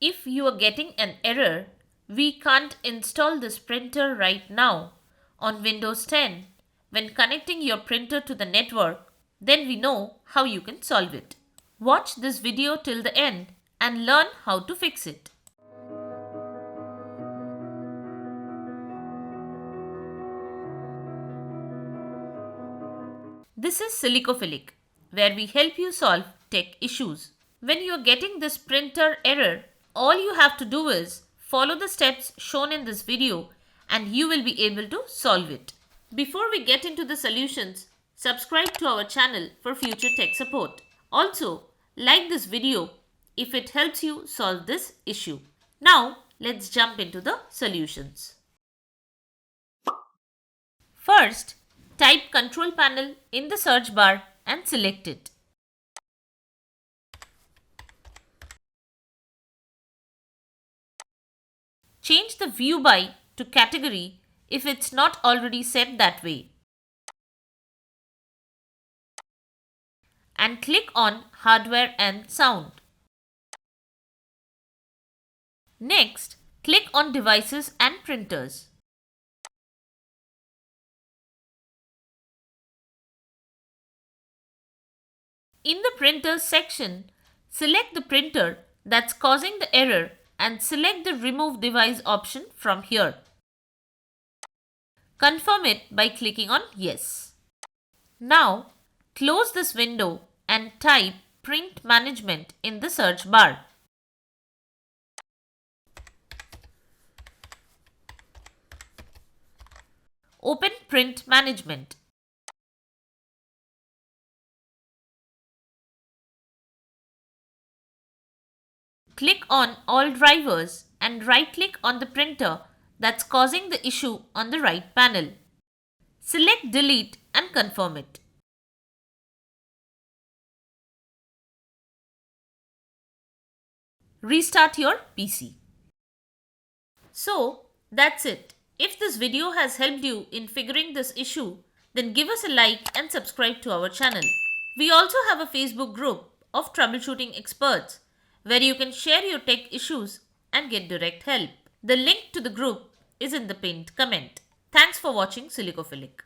If you are getting an error, "We can't install this printer right now" on Windows 10 when connecting your printer to the network, then we know how you can solve it. Watch this video till the end and learn how to fix it. This is Silicophilic, where we help you solve tech issues. When you are getting this printer error, all you have to do is follow the steps shown in this video and you will be able to solve it. Before we get into the solutions, subscribe to our channel for future tech support. Also, like this video if it helps you solve this issue. Now, let's jump into the solutions. First, type Control Panel in the search bar and select it. Change the View By to Category if it's not already set that way. And click on Hardware and Sound. Next, click on Devices and Printers. In the Printers section, select the printer that's causing the error and select the Remove Device option from here. Confirm it by clicking on Yes. Now, close this window and type Print Management in the search bar. Open Print Management. Click on All Drivers and right-click on the printer that's causing the issue on the right panel. Select Delete and confirm it. Restart your PC. So, that's it. If this video has helped you in figuring this issue, then give us a like and subscribe to our channel. We also have a Facebook group of troubleshooting experts where you can share your tech issues and get direct help. The link to the group is in the pinned comment. Thanks for watching Silicophilic.